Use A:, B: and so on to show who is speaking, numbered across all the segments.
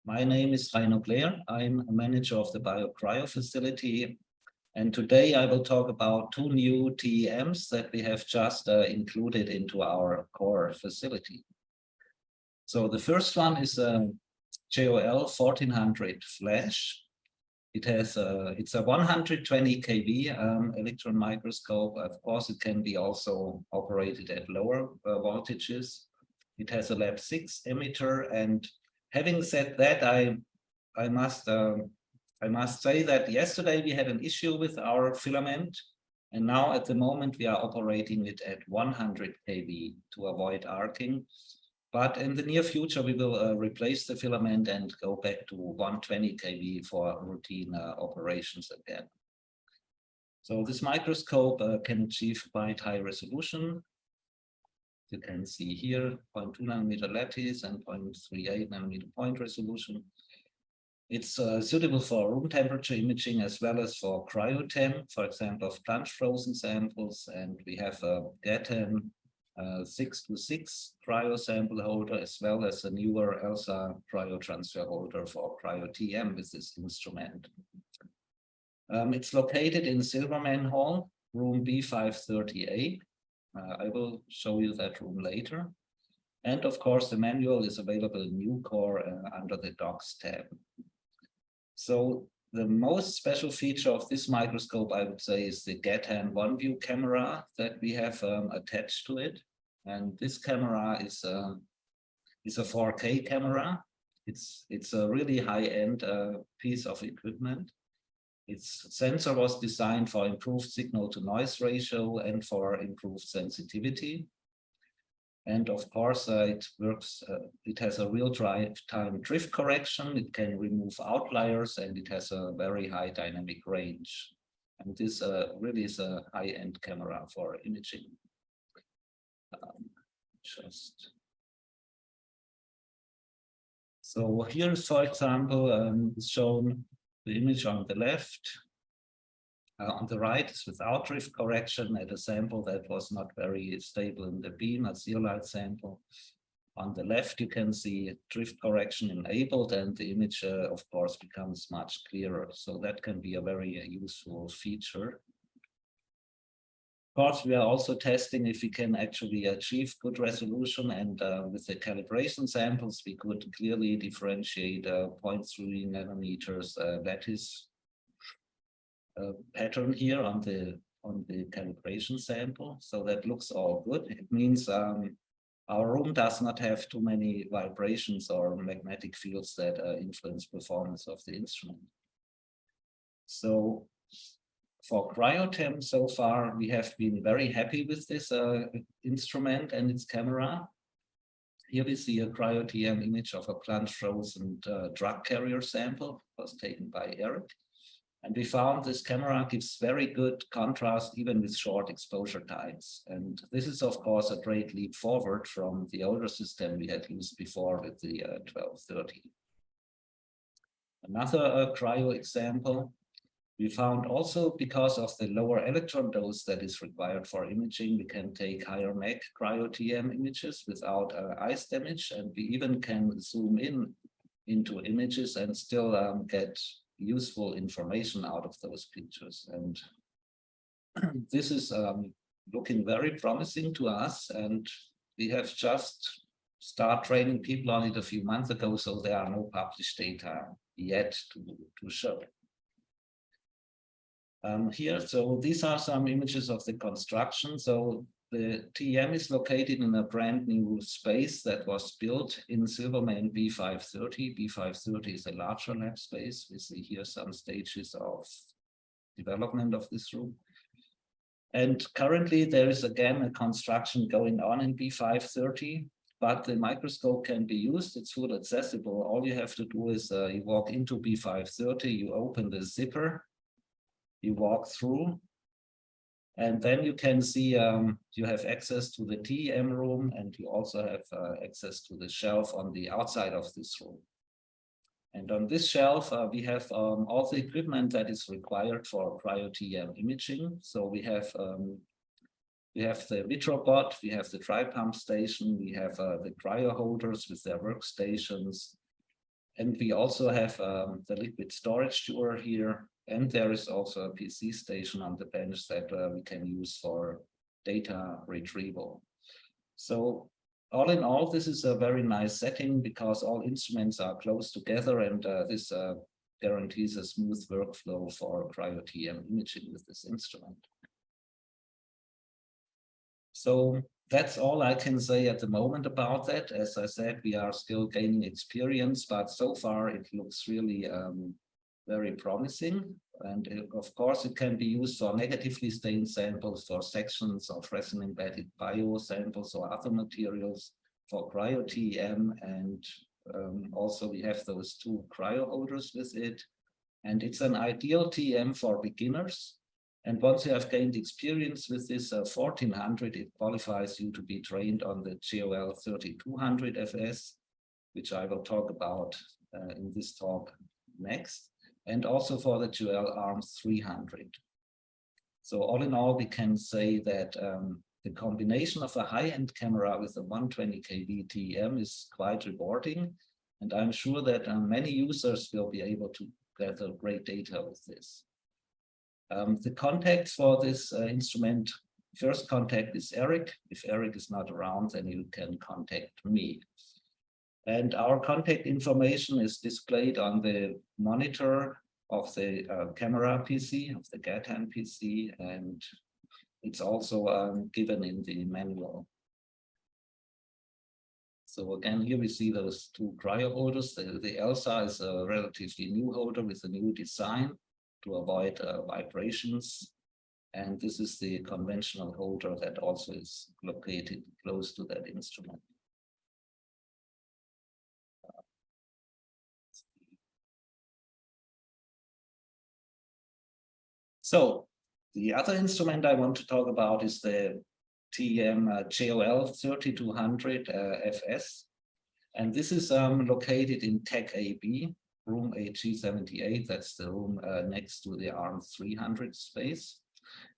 A: My name is Rainer Blair. I'm a manager of the BioCryo facility. And today I will talk about two new TEMs that we have just included into our core facility. So the first one is a JOL 1400 flash. It's a 120 kV electron microscope. Of course, it can be also operated at lower voltages. It has a lab 6 emitter, and having said that, I must say that yesterday we had an issue with our filament, and now at the moment we are operating it at 100 kV to avoid arcing. But in the near future, we will replace the filament and go back to 120 kV for routine operations again. So this microscope can achieve quite high resolution. You can see here 0.2 nanometer lattice and 0.38 nanometer point resolution. It's suitable for room temperature imaging as well as for cryo-TEM, for example, of plunge frozen samples. And we have a GATEM 626 cryo sample holder, as well as a newer ELSA cryo transfer holder for cryo-TEM with this instrument. It's located in Silverman Hall, room B530A. I will show you that room later. And of course, the manual is available in Newcore under the Docs tab. So the most special feature of this microscope, I would say, is the GATEM one-view camera that we have attached to it. And this camera is a 4K camera. It's a really high-end piece of equipment. Its sensor was designed for improved signal-to-noise ratio and for improved sensitivity. And of course, it works. It has a real-time drift correction. It can remove outliers, and it has a very high dynamic range. And this really is a high-end camera for imaging. So here is, for example, shown the image on the left. On the right is without drift correction at a sample that was not very stable in the beam, a zeolite sample. On the left, you can see drift correction enabled, and the image, of course, becomes much clearer. So that can be a very useful feature. Of course, we are also testing if we can actually achieve good resolution, and with the calibration samples, we could clearly differentiate 0.3 nanometers lattice pattern here on the calibration sample. So that looks all good. It means our room does not have too many vibrations or magnetic fields that influence performance of the instrument. So for cryo-TEM, so far, we have been very happy with this instrument and its camera. Here we see a cryo-TEM image of a plunge frozen drug carrier sample. It was taken by Eric. And we found this camera gives very good contrast, even with short exposure times. And this is, of course, a great leap forward from the older system we had used before with the 1230. Another cryo example. We found also, because of the lower electron dose that is required for imaging, we can take higher MAC cryo-TEM images without ice damage, and we even can zoom into images and still get useful information out of those pictures. And this is looking very promising to us, and we have just started training people on it a few months ago, so there are no published data yet to show. Here, so these are some images of the construction. So the TEM is located in a brand new space that was built in Silverman B530. B530 is a larger lab space. We see here some stages of development of this room. And currently there is again a construction going on in B530, but the microscope can be used. It's full accessible. All you have to do is you walk into B530, you open the zipper, you walk through, and then you can see you have access to the TEM room, and you also have access to the shelf on the outside of this room. And on this shelf, we have all the equipment that is required for cryo-TEM imaging. So we have the vitrobot, we have the dry pump station, we have the cryo holders with their workstations, And we also have the liquid storage door here. And there is also a PC station on the bench that we can use for data retrieval. So all in all, this is a very nice setting because all instruments are close together, and this guarantees a smooth workflow for cryo-TEM imaging with this instrument. So that's all I can say at the moment about that. As I said, we are still gaining experience, but so far it looks really very promising. And of course, it can be used for negatively stained samples, for sections of resin-embedded bio samples or other materials, for cryo-TEM, and also we have those two cryo holders with it. And it's an ideal TEM for beginners. And once you have gained experience with this 1400, it qualifies you to be trained on the GOL 3200 FS, which I will talk about in this talk next, and also for the GOL ARMS 300. So all in all, we can say that the combination of a high-end camera with a 120 kV TEM is quite rewarding, and I'm sure that many users will be able to gather great data with this. The contacts for this instrument, first contact is Eric. If Eric is not around, then you can contact me. And our contact information is displayed on the monitor of the camera PC, of the GATAN PC, and it's also given in the manual. So again, here we see those two cryo holders. The ELSA is a relatively new holder with a new design to avoid vibrations. And this is the conventional holder that also is located close to that instrument. So the other instrument I want to talk about is the TEM GOL 3200 FS. And this is located in Tech AB, room AG78. That's the room next to the ARMS 300 space.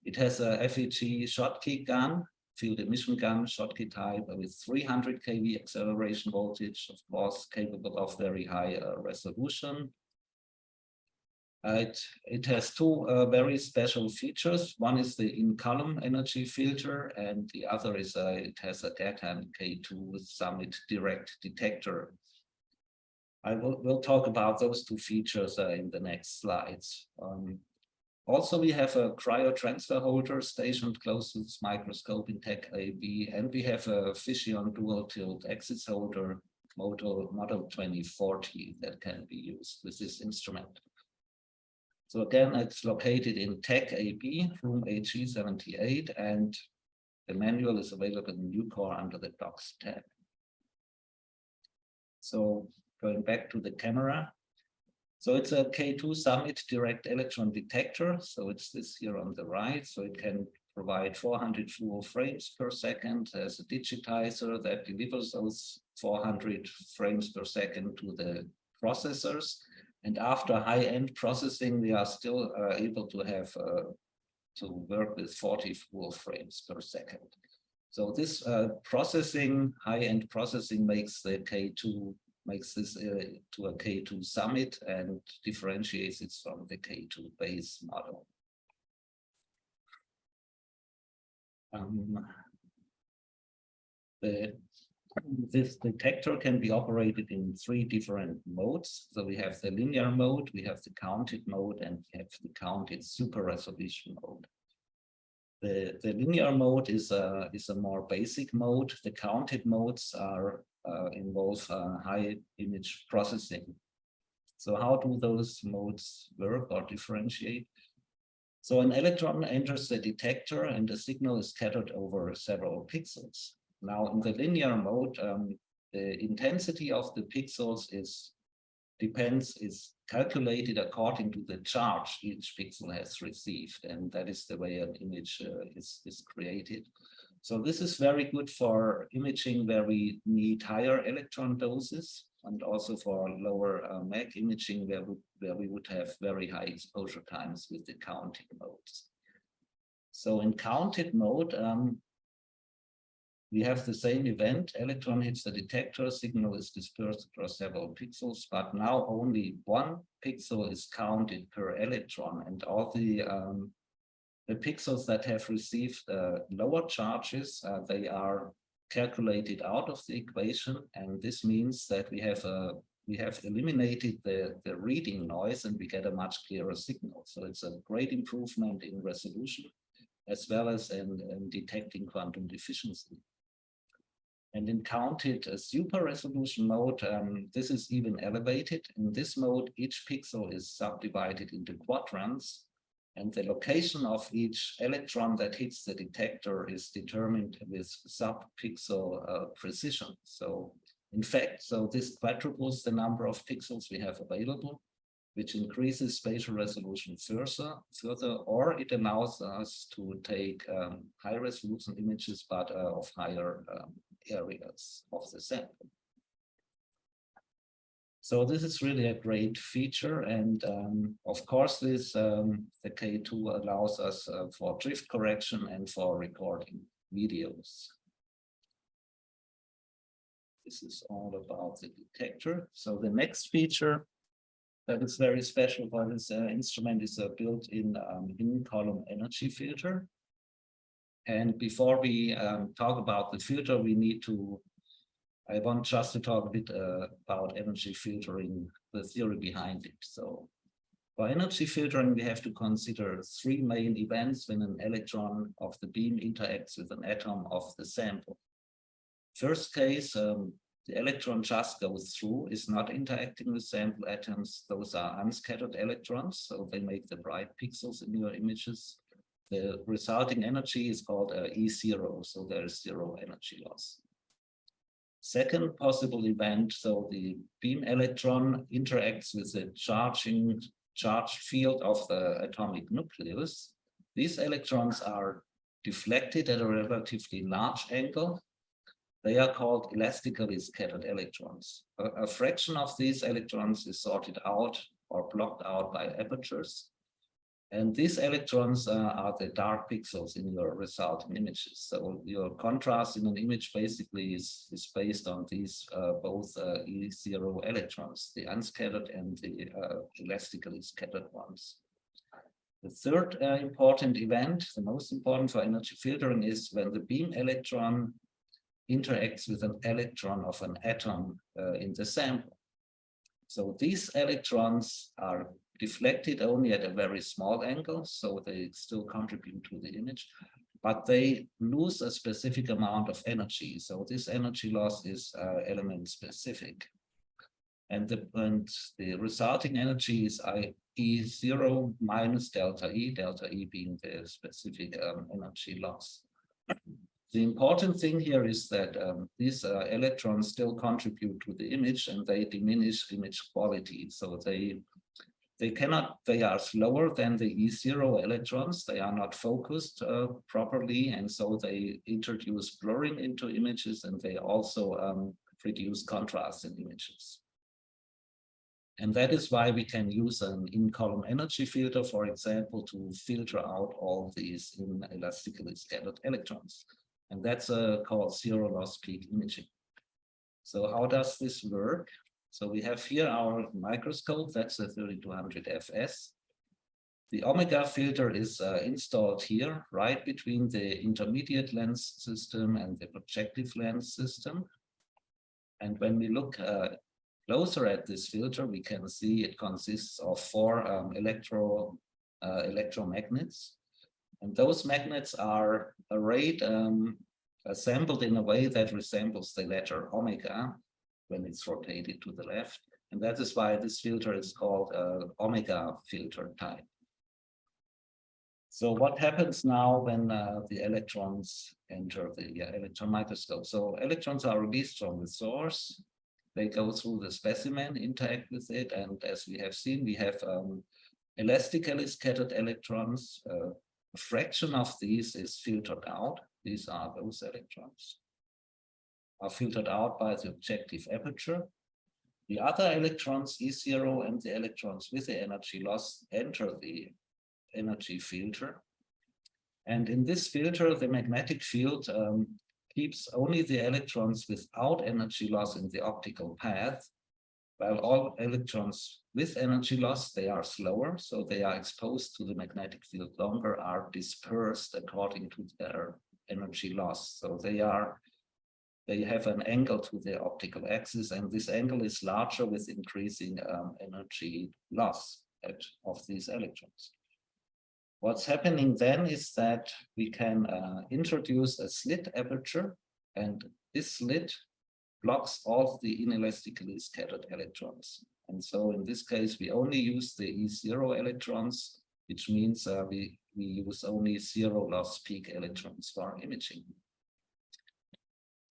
A: It has a FEG Schottky gun, field emission gun, Schottky type, with 300 kV acceleration voltage, of course, capable of very high resolution. It has two very special features. One is the in-column energy filter, and the other is it has a GATAN K2 Summit direct detector. I will talk about those two features in the next slides. Also, we have a cryo transfer holder stationed close to this microscope in Tech AB, and we have a Fission dual tilt axis holder model 2040 that can be used with this instrument. So again, it's located in Tech AB, room AG78, and the manual is available in Ucore under the Docs tab. So going back to the camera. So it's a K2 Summit direct electron detector. So it's this here on the right. So it can provide 400 fluo frames per second as a digitizer that delivers those 400 frames per second to the processors. And after high-end processing, we are still able to have to work with 40 fluo frames per second. So this processing, high-end processing, makes the K2 this to a K2 Summit and differentiates it from the K2 base model. This detector can be operated in 3 different modes. So we have the linear mode, we have the counted mode, and we have the counted super resolution mode. The linear mode is a more basic mode. The counted modes involve high image processing. So how do those modes work or differentiate? So an electron enters the detector and the signal is scattered over several pixels. Now in the linear mode, the intensity of the pixels is calculated according to the charge each pixel has received, and that is the way an image is created. So this is very good for imaging where we need higher electron doses, and also for lower MAC imaging where we would have very high exposure times with the counting modes. So in counted mode, we have the same event. Electron hits the detector, signal is dispersed across several pixels, but now only one pixel is counted per electron, and all the pixels that have received lower charges, they are calculated out of the equation, and this means that we have eliminated the reading noise and we get a much clearer signal. So it's a great improvement in resolution as well as in detecting quantum deficiency. And in counted super resolution mode, this is even elevated. In this mode, each pixel is subdivided into quadrants, and the location of each electron that hits the detector is determined with sub-pixel precision. So in fact, this quadruples the number of pixels we have available, which increases spatial resolution further, or it allows us to take high resolution images, but of higher areas of the sample. So this is really a great feature, and of course this the K2 allows us for drift correction and for recording videos. This is all about the detector. So the next feature that is very special for this instrument is a built-in in-column energy filter. And before we talk about the filter, I want just to talk a bit about energy filtering, the theory behind it. So for energy filtering, we have to consider three main events when an electron of the beam interacts with an atom of the sample. First case, the electron just goes through, is not interacting with sample atoms. Those are unscattered electrons, so they make the bright pixels in your images. The resulting energy is called E0, so there is zero energy loss. Second possible event, so the beam electron interacts with the charged field of the atomic nucleus. These electrons are deflected at a relatively large angle. They are called elastically scattered electrons. A fraction of these electrons is sorted out or blocked out by apertures. And these electrons are the dark pixels in your resulting images. So your contrast in an image basically is based on these both E0 electrons, the unscattered and the elastically scattered ones. The third important event, the most important for energy filtering, is when the beam electron interacts with an electron of an atom in the sample. So these electrons are deflected only at a very small angle, so they still contribute to the image, but they lose a specific amount of energy. So this energy loss is element specific. And the resulting energy is E0 minus delta E being the specific energy loss. The important thing here is that these electrons still contribute to the image and they diminish image quality. So they are slower than the E0 electrons. They are not focused properly, and so they introduce blurring into images, and they also reduce contrast in images. And that is why we can use an in-column energy filter, for example, to filter out all these inelastically scattered electrons. And that's called zero loss peak imaging. So how does this work? So we have here our microscope, that's a 3200 FS. The omega filter is installed here, right between the intermediate lens system and the projective lens system. And when we look closer at this filter, we can see it consists of 4 electromagnets. And those magnets are arrayed, assembled in a way that resembles the letter omega when it's rotated to the left. And that is why this filter is called omega filter type. So what happens now when the electrons enter the electron microscope? So electrons are released from the source. They go through the specimen, interact with it. And as we have seen, we have elastically scattered electrons. A fraction of these is filtered out. These are those electrons, are filtered out by the objective aperture. The other electrons, E0 and the electrons with the energy loss, enter the energy filter. And in this filter, the magnetic field keeps only the electrons without energy loss in the optical path, while all electrons with energy loss, they are slower, so they are exposed to the magnetic field longer, are dispersed according to their energy loss. So they have an angle to their optical axis, and this angle is larger with increasing energy loss of these electrons. What's happening then is that we can introduce a slit aperture, and this slit blocks all the inelastically scattered electrons. And so in this case, we only use the E0 electrons, which means we use only zero loss peak electrons for imaging.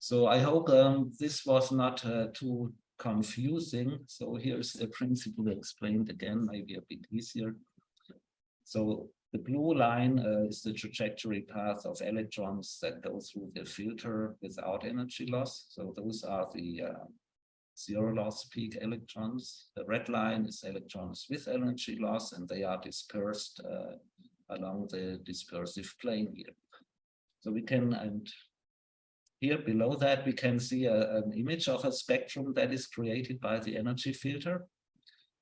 A: So I hope this was not too confusing. So here's the principle explained again, maybe a bit easier. So the blue line is the trajectory path of electrons that go through the filter without energy loss. So those are the zero loss peak electrons. The red line is electrons with energy loss, and they are dispersed along the dispersive plane here. So we can, and here below that, we can see an image of a spectrum that is created by the energy filter.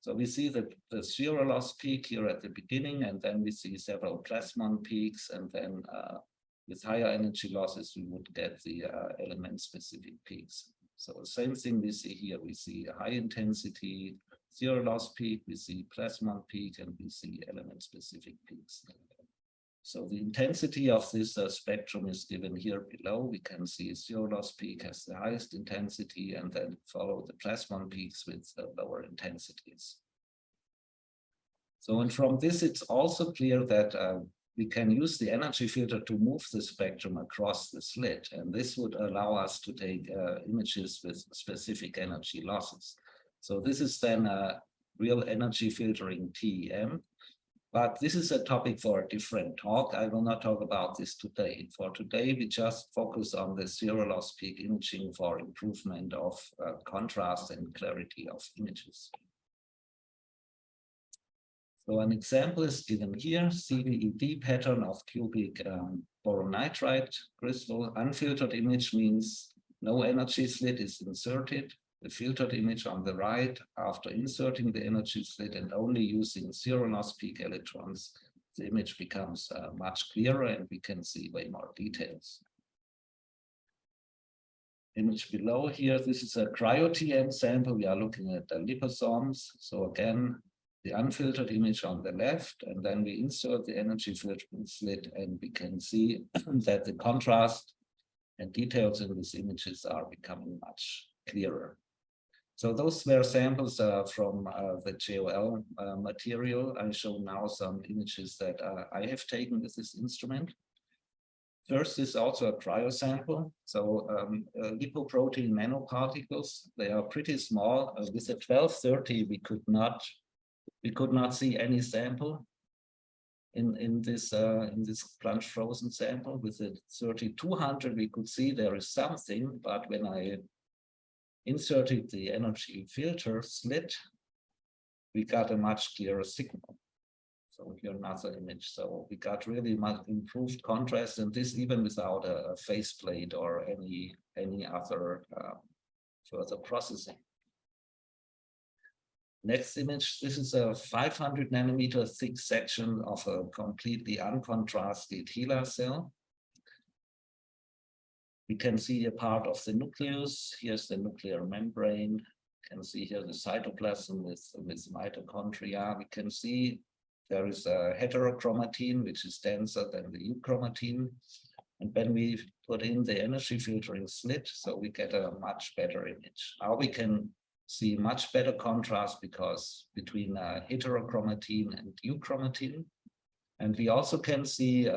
A: So we see the zero loss peak here at the beginning, and then we see several plasmon peaks, and then with higher energy losses, we would get the element-specific peaks. So the same thing we see here. We see a high intensity zero loss peak, we see plasmon peak, and we see element-specific peaks. So the intensity of this spectrum is given here below. We can see zero loss peak has the highest intensity, and then follow the plasmon peaks with lower intensities. So, and from this, it's also clear that we can use the energy filter to move the spectrum across the slit. And this would allow us to take images with specific energy losses. So this is then a real energy filtering TEM. But this is a topic for a different talk. I will not talk about this today. For today, we just focus on the zero loss peak imaging for improvement of contrast and clarity of images. So an example is given here, CVED pattern of cubic boronitride crystal. Unfiltered image means no energy slit is inserted. The filtered image on the right, after inserting the energy slit and only using zero loss peak electrons, the image becomes much clearer and we can see way more details. Image below here, this is a cryo-TM sample. We are looking at the liposomes. So again, the unfiltered image on the left, and then we insert the energy filtering slit, and we can see that the contrast and details in these images are becoming much clearer. So those were samples from the JOL material. I show now some images that I have taken with this instrument. First is also a cryo sample. So lipoprotein nanoparticles, they are pretty small. With a 1230, we could not see any sample in this plunge frozen sample. With a 3200, we could see there is something, but when I inserted the energy filter slit, we got a much clearer signal. So here another image. So we got really much improved contrast, and this even without a faceplate or any other further processing. Next image, this is a 500 nanometer thick section of a completely uncontrasted HeLa cell. We can see a part of the nucleus. Here's the nuclear membrane. You can see here the cytoplasm with mitochondria. We can see there is a heterochromatin, which is denser than the euchromatin. And when we put in the energy filtering slit, so we get a much better image. Now we can see much better contrast because between heterochromatin and euchromatin. And we also can see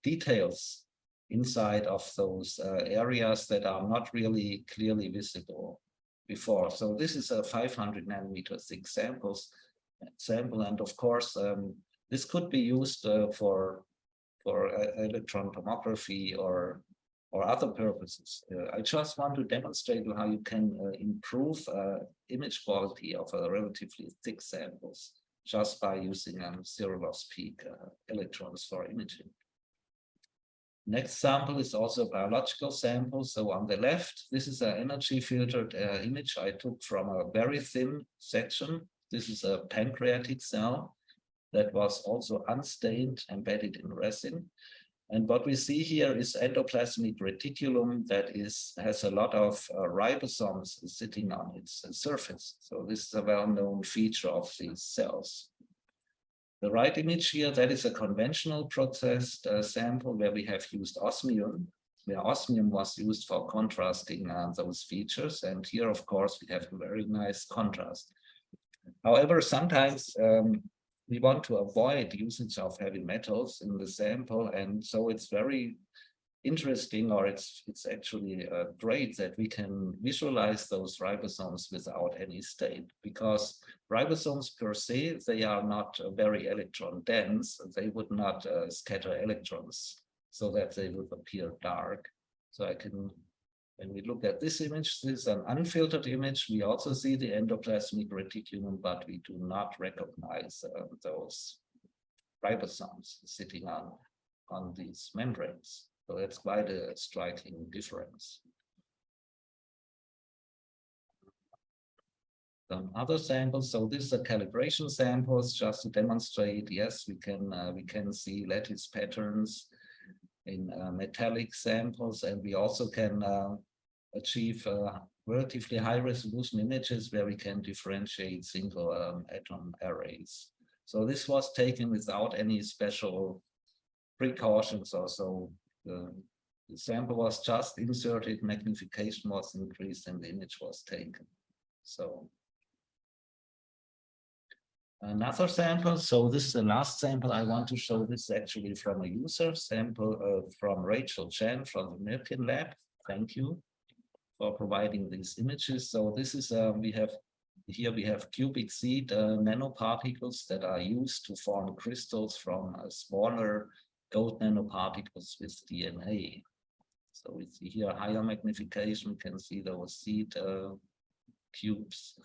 A: details inside of those areas that are not really clearly visible before. So this is a 500 nanometer thick sample, and of course this could be used for electron tomography or other purposes. I just want to demonstrate how you can improve image quality of relatively thick samples just by using zero loss peak electrons for imaging. Next sample is also a biological sample. So on the left, this is an energy filtered image I took from a very thin section. This is a pancreatic cell that was also unstained, embedded in resin. And what we see here is endoplasmic reticulum that has a lot of ribosomes sitting on its surface. So this is a well-known feature of these cells. The right image here, that is a conventional processed sample where we have used osmium, where osmium was used for contrasting those features. And here, of course, we have a very nice contrast. However, sometimes we want to avoid usage of heavy metals in the sample. And so it's very interesting, or it's actually great that we can visualize those ribosomes without any stain, because ribosomes per se, they are not very electron dense. They would not scatter electrons so that they would appear dark. So I can, when we look at this image, this is an unfiltered image. We also see the endoplasmic reticulum, but we do not recognize those ribosomes sitting on these membranes. So that's quite a striking difference. Some other samples. So this is a calibration samples just to demonstrate. Yes, we can see lattice patterns in metallic samples, and we also can achieve relatively high resolution images where we can differentiate single atom arrays. So this was taken without any special precautions or so. The sample was just inserted, magnification was increased, and the image was taken. So another sample. So this is the last sample I want to show. This is actually from a user sample from Rachel Chen from the Milken Lab. Thank you for providing these images. So this is we have cubic seed nanoparticles that are used to form crystals from smaller gold nanoparticles with DNA. So we see here higher magnification, we can see those seed cubes.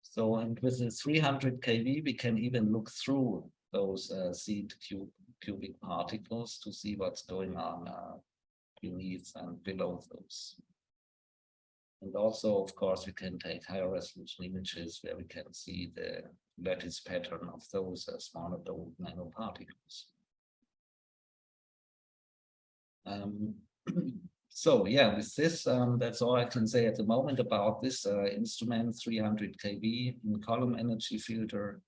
A: So, and with the 300 kV, we can even look through those seed cubic particles to see what's going on beneath and below those. And also, of course, we can take higher resolution images where we can see the lattice pattern of those smaller gold nanoparticles. So yeah, with this, that's all I can say at the moment about this instrument, 300 kV in column energy filter,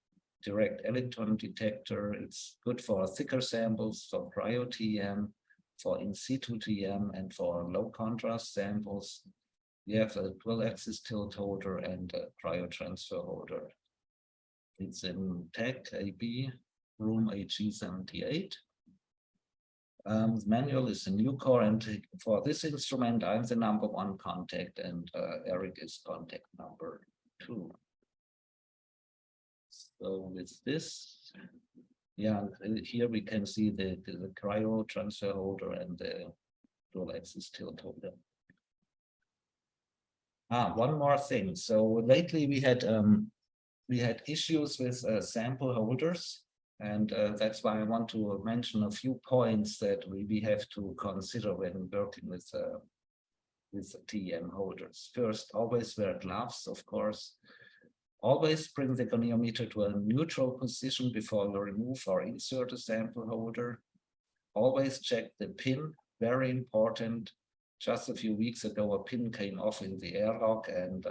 A: direct electron detector. It's good for thicker samples, for cryo-TEM, for in situ TEM, and for low contrast samples. We have a dual-axis tilt holder and a cryo transfer holder. It's in Tech AB, room AG78. The manual is a new core, and for this instrument, I'm the #1 contact, and Eric is contact #2. So with this, yeah, here we can see the cryo transfer holder and the dual-axis tilt holder. One more thing. So lately we had issues with sample holders, and that's why I want to mention a few points that we have to consider when working with TEM holders. First, always wear gloves, of course. Always bring the goniometer to a neutral position before you remove or insert a sample holder. Always check the pin, very important. Just a few weeks ago, a pin came off in the airlock and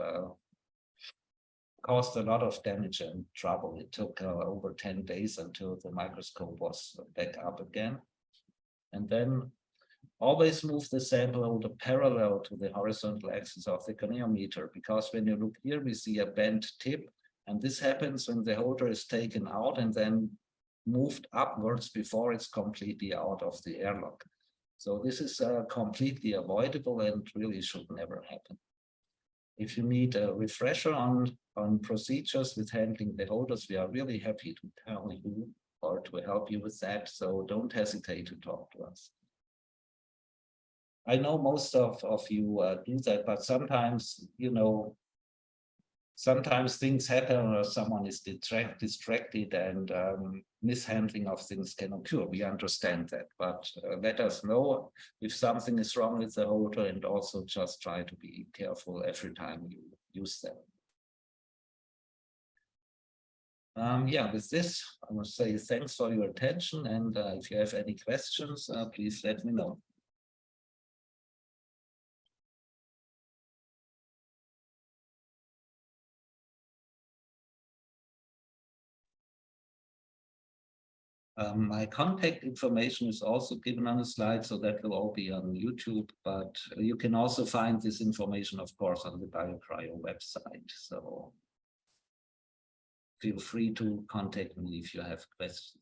A: caused a lot of damage and trouble. It took over 10 days until the microscope was back up again. And then always move the sample holder parallel to the horizontal axis of the goniometer, because when you look here, we see a bent tip, and this happens when the holder is taken out and then moved upwards before it's completely out of the airlock. So this is completely avoidable and really should never happen. If you need a refresher on procedures with handling the holders, we are really happy to tell you or to help you with that. So don't hesitate to talk to us. I know most of you do that, but sometimes, you know, sometimes things happen or someone is distracted and mishandling of things can occur. We understand that, but let us know if something is wrong with the holder, and also just try to be careful every time you use them. Yeah, with this, I must say thanks for your attention, and if you have any questions, please let me know. My contact information is also given on the slide, so that will all be on YouTube, but you can also find this information, of course, on the BioCryo website. So feel free to contact me if you have questions.